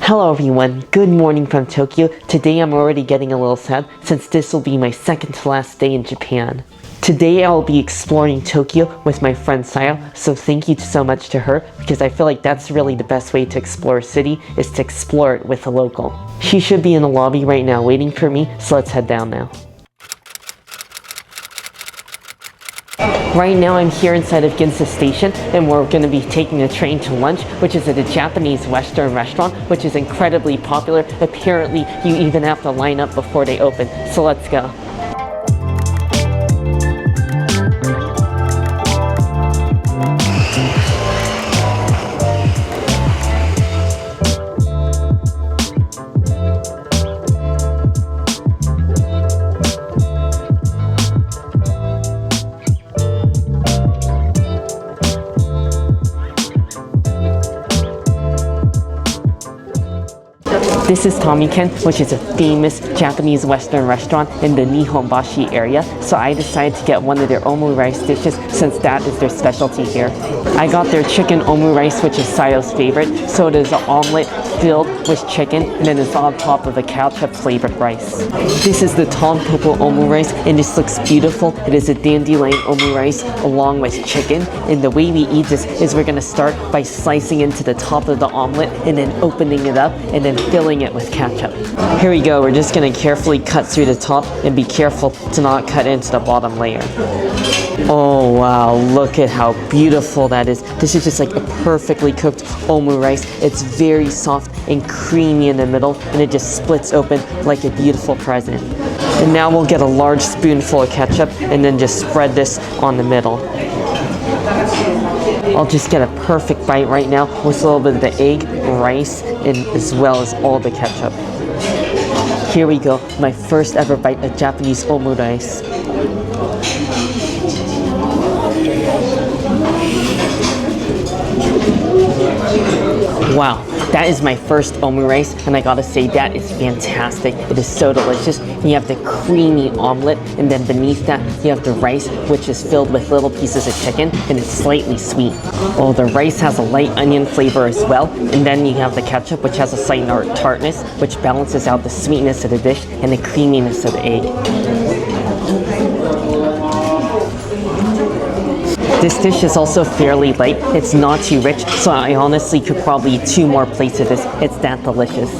Hello everyone, good morning from Tokyo. Today I'm already getting a little sad since this will be my second to last day in Japan. Today I'll be exploring Tokyo with my friend Sayo, so thank you so much to her because I feel like that's really the best way to explore a city is to explore it with a local. She should be in the lobby right now waiting for me, so let's head down now. Right now I'm here inside of Ginza Station and we're going to be taking a train to lunch, which is at a Japanese Western restaurant, which is incredibly popular. Apparently you even have to line up before they open, so let's go. This is Tommy-ken, which is a famous Japanese Western restaurant in the Nihonbashi area, so I decided to get one of their omurice dishes since that is their specialty here. I got their chicken omurice, which is Sayo's favorite, so it is an omelet filled with chicken and then it's on top of a ketchup flavored rice. This is the Tonpopo omurice and this looks beautiful. It is a dandelion omurice along with chicken, and the way we eat this is we're going to start by slicing into the top of the omelet and then opening it up and then filling it with ketchup. Here we go, we're just going to carefully cut through the top and be careful to not cut into the bottom layer. Oh wow, look at how beautiful that is. This is just like a perfectly cooked omurice. It's very soft and creamy in the middle and it just splits open like a beautiful present. And now we'll get a large spoonful of ketchup and then just spread this on the middle. I'll just get a perfect bite right now with a little bit of the egg, rice, and as well as all the ketchup. Here we go, my first ever bite of Japanese omurice. Wow, that is my first omurice and I gotta say that is fantastic. It is so delicious. You have the creamy omelet and then beneath that you have the rice, which is filled with little pieces of chicken and it's slightly sweet. Oh, the rice has a light onion flavor as well, and then you have the ketchup, which has a slight tartness, which balances out the sweetness of the dish and the creaminess of the egg. This dish is also fairly light. It's not too rich, so I honestly could probably eat 2 more plates of this. It's that delicious.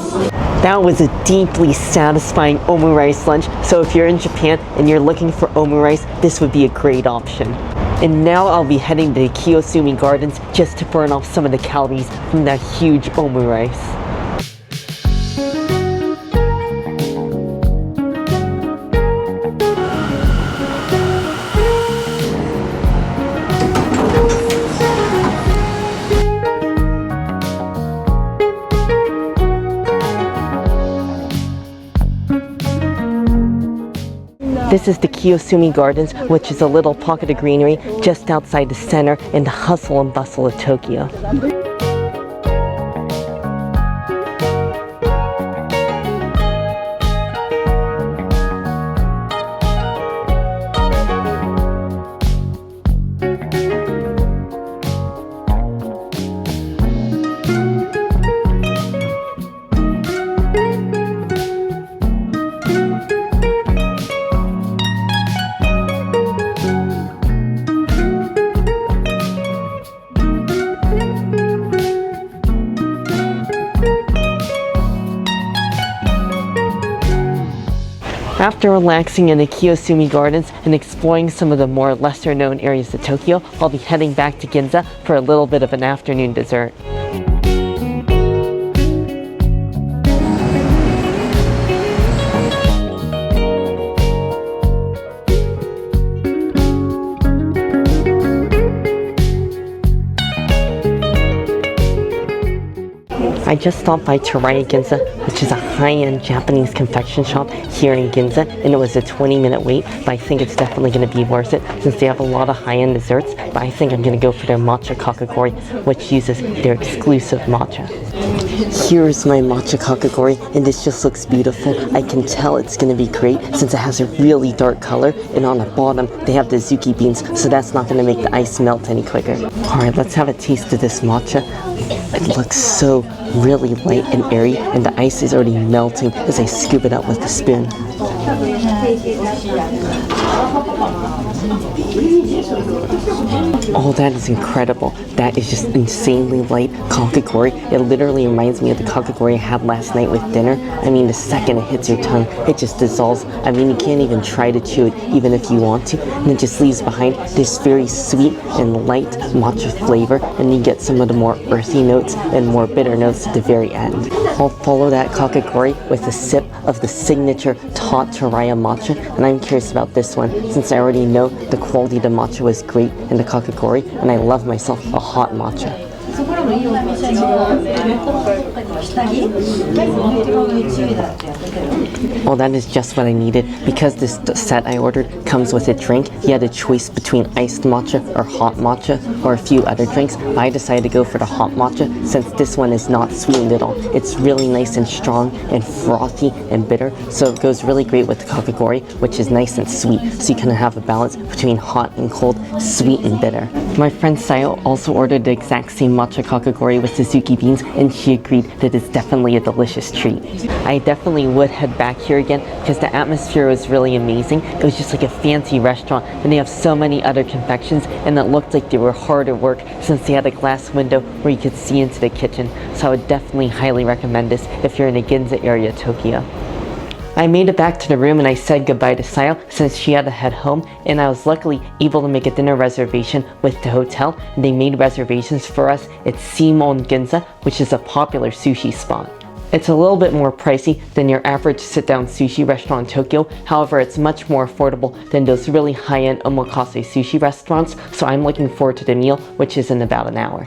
That was a deeply satisfying omurice lunch, so if you're in Japan and you're looking for omurice, this would be a great option. And now I'll be heading to Kiyosumi Gardens just to burn off some of the calories from that huge omurice. This is the Kiyosumi Gardens, which is a little pocket of greenery just outside the center in the hustle and bustle of Tokyo. After relaxing in the Kiyosumi Gardens and exploring some of the more lesser known areas of Tokyo, I'll be heading back to Ginza for a little bit of an afternoon dessert. I just stopped by Teraya Ginza, which is a high-end Japanese confection shop here in Ginza, and it was a 20-minute wait, but I think it's definitely going to be worth it since they have a lot of high-end desserts, but I think I'm going to go for their Matcha Kakigori, which uses their exclusive matcha. Here's my Matcha Kakigori, and this just looks beautiful. I can tell it's going to be great since it has a really dark color, and on the bottom they have the azuki beans, so that's not going to make the ice melt any quicker. Alright, let's have a taste of this matcha. It looks so really light and airy, and the ice is already melting as I scoop it out with the spoon. Oh, that is incredible. That is just insanely light kakigori. It literally reminds me of the kakigori I had last night with dinner. I mean, the second it hits your tongue, it just dissolves. I mean, you can't even try to chew it, even if you want to. And it just leaves behind this very sweet and light matcha flavor, and you get some of the more earthy notes and more bitter notes at the very end. I'll follow that kakigori with a sip of the signature Tataraya matcha, and I'm curious about this one since I already know the quality of the matcha was great in the kakigori, and I love myself a hot matcha. Oh, that is just what I needed. Because this set I ordered comes with a drink, you had a choice between iced matcha or hot matcha or a few other drinks. I decided to go for the hot matcha since this one is not sweetened at all. It's really nice and strong and frothy and bitter, so it goes really great with the kakigori, which is nice and sweet, so you kind of have a balance between hot and cold, sweet and bitter. My friend Sayo also ordered the exact same matcha kakigori with Suzuki beans, and she agreed that it's definitely a delicious treat. I definitely would head back here again because the atmosphere was really amazing. It was just like a fancy restaurant, and they have so many other confections, and it looked like they were hard at work since they had a glass window where you could see into the kitchen. So I would definitely highly recommend this if you're in the Ginza area, Tokyo. I made it back to the room and I said goodbye to Sayo since she had to head home, and I was luckily able to make a dinner reservation with the hotel, and they made reservations for us at Seamon Ginza, which is a popular sushi spot. It's a little bit more pricey than your average sit-down sushi restaurant in Tokyo, however it's much more affordable than those really high-end Omakase Sushi restaurants, so I'm looking forward to the meal, which is in about an hour.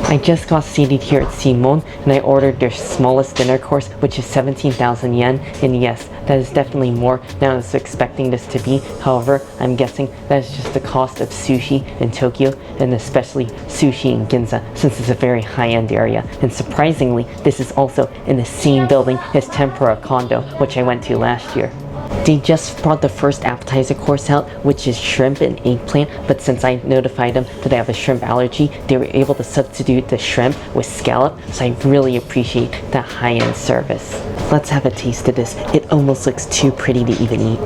I just got seated here at Seamon, and I ordered their smallest dinner course, which is 17,000 yen, and yes, that is definitely more than I was expecting this to be. However, I'm guessing that is just the cost of sushi in Tokyo, and especially sushi in Ginza, since it's a very high-end area. And surprisingly, this is also in the same building as Tempura Kondo, which I went to last year. They just brought the first appetizer course out, which is shrimp and eggplant, but since I notified them that I have a shrimp allergy, they were able to substitute the shrimp with scallop, so I really appreciate that high-end service. Let's have a taste of this. It almost looks too pretty to even eat.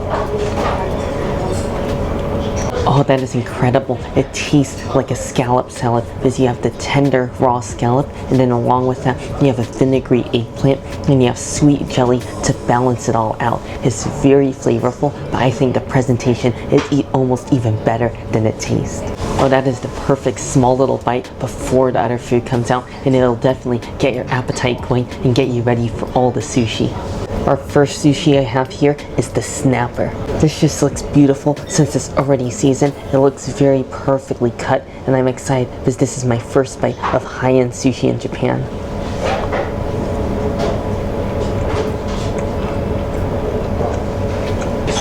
Oh, that is incredible. It tastes like a scallop salad because you have the tender raw scallop, and then along with that you have a vinegary eggplant, and you have sweet jelly to balance it all out. It's very flavorful, but I think the presentation is almost even better than it tastes. Oh, that is the perfect small little bite before the other food comes out, and it'll definitely get your appetite going and get you ready for all the sushi. Our first sushi I have here is the snapper. This just looks beautiful since it's already seasoned. It looks very perfectly cut, and I'm excited because this is my first bite of high-end sushi in Japan.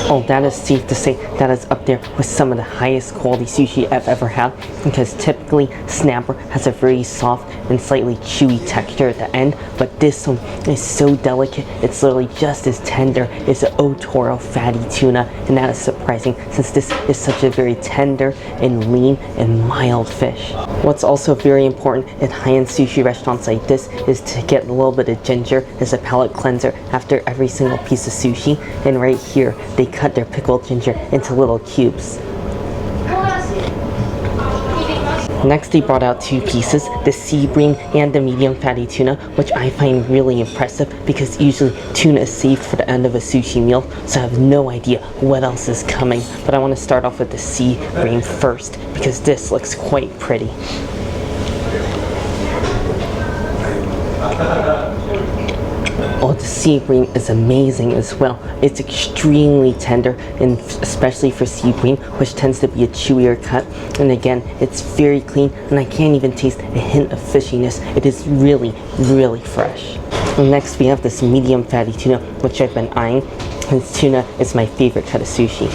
Oh, that is safe to say that is up there with some of the highest quality sushi I've ever had, because typically snapper has a very soft and slightly chewy texture at the end, but this one is so delicate, it's literally just as tender as the Otoro fatty tuna, and that is surprising since this is such a very tender and lean and mild fish. What's also very important at high-end sushi restaurants like this is to get a little bit of ginger as a palate cleanser after every single piece of sushi, and right here they cut their pickled ginger into little cubes. Next they brought out two pieces, the sea bream and the medium fatty tuna, which I find really impressive because usually tuna is saved for the end of a sushi meal, so I have no idea what else is coming, but I want to start off with the sea bream first because this looks quite pretty. Oh, the sea bream is amazing as well. It's extremely tender, and especially for sea bream, which tends to be a chewier cut. And again, it's very clean, and I can't even taste a hint of fishiness. It is really, really fresh. And next we have this medium fatty tuna, which I've been eyeing. This tuna is my favorite cut of sushi.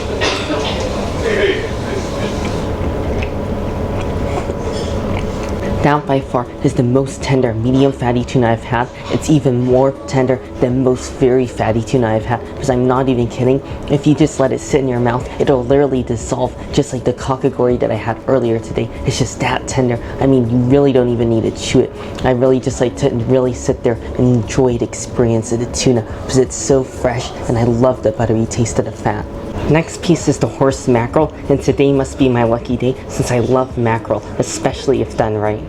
That by far is the most tender medium fatty tuna I've had. It's even more tender than most very fatty tuna I've had, because I'm not even kidding. If you just let it sit in your mouth, it'll literally dissolve, just like the kakigori that I had earlier today. It's just that tender. I mean, you really don't even need to chew it. I really just like to really sit there and enjoy the experience of the tuna, because it's so fresh, and I love the buttery taste of the fat. Next piece is the horse mackerel, and today must be my lucky day since I love mackerel, especially if done right.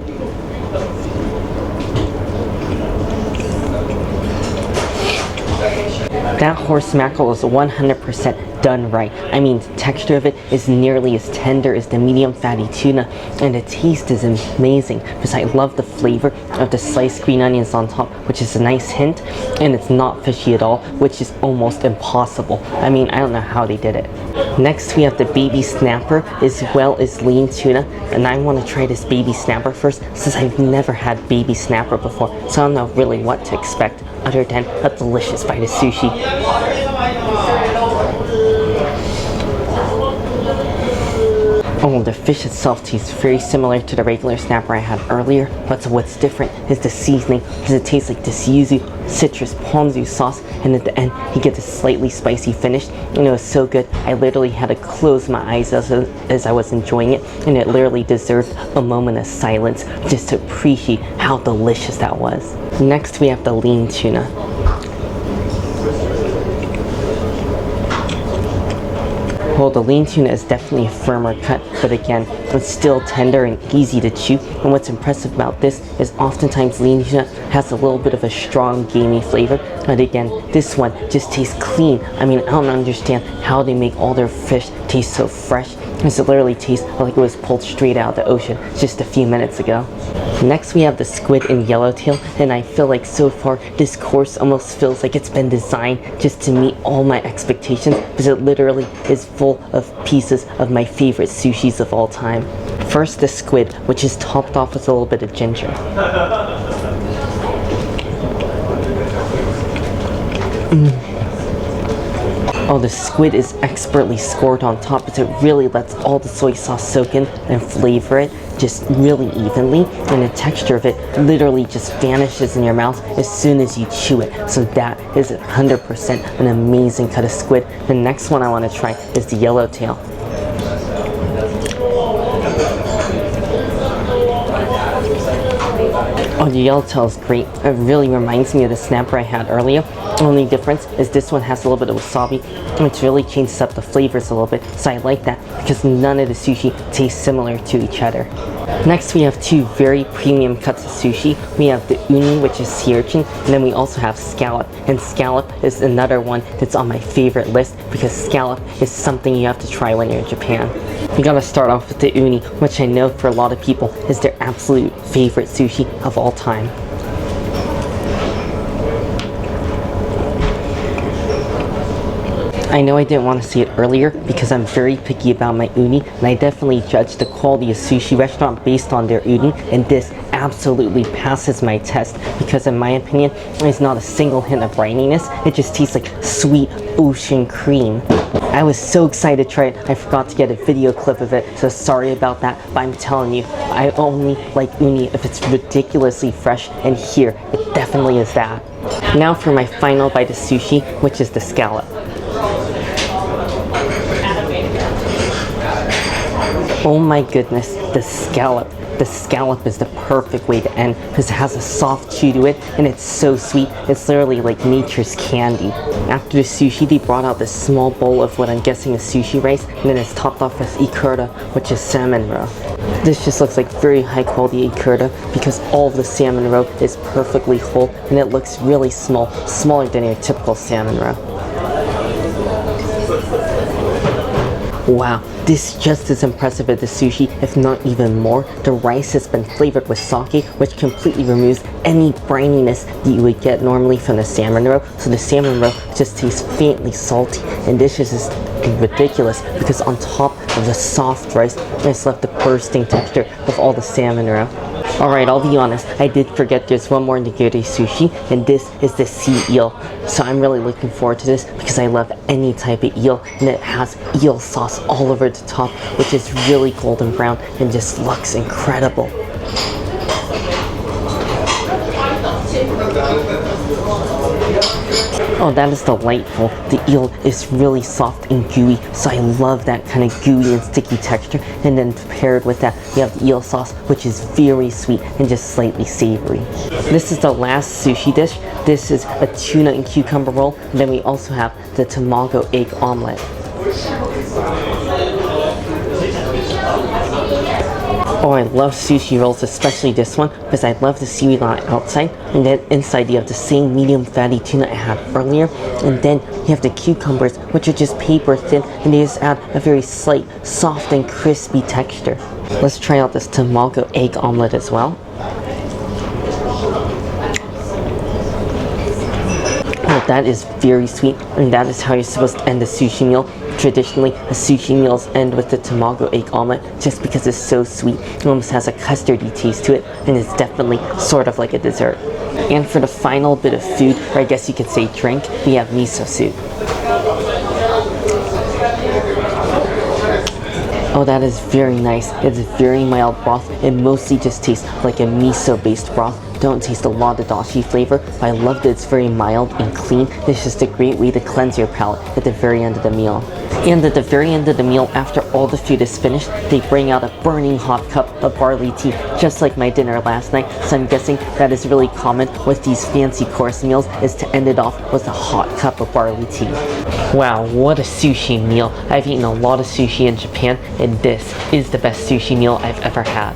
That horse mackerel is 100% done right. I mean, the texture of it is nearly as tender as the medium fatty tuna, and the taste is amazing because I love the flavor of the sliced green onions on top, which is a nice hint, and it's not fishy at all, which is almost impossible. I mean, I don't know how they did it. Next we have the baby snapper as well as lean tuna, and I want to try this baby snapper first since I've never had baby snapper before, so I don't know really what to expect other than a delicious bite of sushi. Oh, the fish itself tastes very similar to the regular snapper I had earlier, but what's different is the seasoning, because it tastes like this yuzu, citrus, ponzu sauce, and at the end you get this slightly spicy finish, and it was so good I literally had to close my eyes as I was enjoying it, and it literally deserved a moment of silence just to appreciate how delicious that was. Next we have the lean tuna. Well, the lean tuna is definitely a firmer cut, but again, it's still tender and easy to chew. And what's impressive about this is oftentimes lean tuna has a little bit of a strong gamey flavor, but again, this one just tastes clean. I mean, I don't understand how they make all their fish taste so fresh. It literally tastes like it was pulled straight out of the ocean just a few minutes ago. Next we have the squid and yellowtail, and I feel like so far this course almost feels like it's been designed just to meet all my expectations, because it literally is full of pieces of my favorite sushis of all time. First, the squid, which is topped off with a little bit of ginger. Oh, the squid is expertly scored on top, because it really lets all the soy sauce soak in and flavor it just really evenly, and the texture of it literally just vanishes in your mouth as soon as you chew it. So that is 100% an amazing cut of squid. The next one I want to try is the yellowtail. Oh, the yellowtail is great. It really reminds me of the snapper I had earlier. The only difference is this one has a little bit of wasabi, which really changes up the flavors a little bit, so I like that because none of the sushi tastes similar to each other. Next we have two very premium cuts of sushi. We have the uni, which is sea urchin, and then we also have scallop, and scallop is another one that's on my favorite list because scallop is something you have to try when you're in Japan. We gotta start off with the uni, which I know for a lot of people is their absolute favorite sushi of all time. I know I didn't want to say it earlier because I'm very picky about my uni, and I definitely judge the quality of sushi restaurant based on their uni, and this absolutely passes my test because in my opinion, there's not a single hint of brininess. It just tastes like sweet ocean cream. I was so excited to try it, I forgot to get a video clip of it, so sorry about that, but I'm telling you, I only like uni if it's ridiculously fresh, and here, it definitely is that. Now for my final bite of sushi, which is the scallop. Oh my goodness, the scallop. The scallop is the perfect way to end because it has a soft chew to it and it's so sweet. It's literally like nature's candy. After the sushi, they brought out this small bowl of what I'm guessing is sushi rice, and then it's topped off with ikura, which is salmon roe. This just looks like very high quality ikura because all of the salmon roe is perfectly whole and it looks really small, smaller than your typical salmon roe. Wow, this is just as impressive as the sushi, if not even more. The rice has been flavored with sake, which completely removes any brininess that you would get normally from the salmon roe. So the salmon roe just tastes faintly salty, and this is just ridiculous because on top of the soft rice, it's left the bursting texture of all the salmon roe. Alright, I'll be honest, I did forget there's one more nigiri sushi, and this is the sea eel. So I'm really looking forward to this because I love any type of eel, and it has eel sauce all over the top, which is really golden brown and just looks incredible. Oh, that is delightful. The eel is really soft and gooey, so I love that kind of gooey and sticky texture. And then paired with that, you have the eel sauce, which is very sweet and just slightly savory. This is the last sushi dish. This is a tuna and cucumber roll. And then we also have the tamago egg omelet. Oh, I love sushi rolls, especially this one, because I love the seaweed on the outside, and then inside you have the same medium fatty tuna I had earlier, and then you have the cucumbers, which are just paper thin, and they just add a very slight, soft and crispy texture. Let's try out this tamago egg omelet as well. Oh, that is very sweet, and that is how you're supposed to end a sushi meal. Traditionally, the sushi meals end with the tamago egg omelet just because it's so sweet. It almost has a custardy taste to it, and it's definitely sort of like a dessert. And for the final bit of food, or I guess you could say drink, we have miso soup. Oh, that is very nice. It's a very mild broth. It mostly just tastes like a miso-based broth. Don't taste a lot of dashi flavor, but I love that it's very mild and clean. It's just a great way to cleanse your palate at the very end of the meal. And at the very end of the meal, after all the food is finished, they bring out a burning hot cup of barley tea, just like my dinner last night. So I'm guessing that is really common with these fancy course meals, is to end it off with a hot cup of barley tea. Wow, what a sushi meal. I've eaten a lot of sushi in Japan, and this is the best sushi meal I've ever had.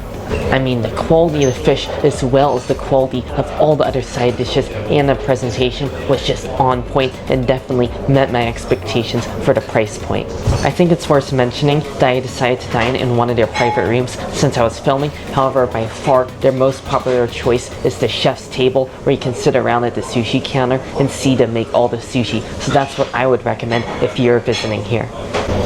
I mean, the quality of the fish as well as the quality of all the other side dishes and the presentation was just on point and definitely met my expectations for the price point. I think it's worth mentioning that I decided to dine in one of their private rooms since I was filming. However, by far their most popular choice is the chef's table, where you can sit around at the sushi counter and see them make all the sushi. So that's what I would recommend if you're visiting here.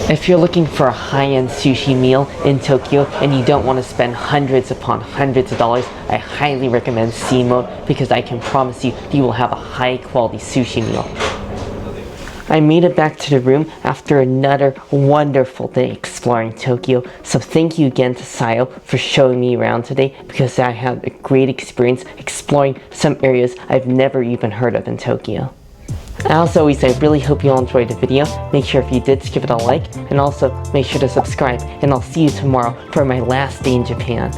If you're looking for a high-end sushi meal in Tokyo and you don't want to spend hundreds upon hundreds of dollars, I highly recommend Seamon, because I can promise you you will have a high-quality sushi meal. I made it back to the room after another wonderful day exploring Tokyo, so thank you again to Sayo for showing me around today, because I had a great experience exploring some areas I've never even heard of in Tokyo. As always, I really hope you all enjoyed the video. Make sure if you did to give it a like, and also make sure to subscribe, and I'll see you tomorrow for my last day in Japan.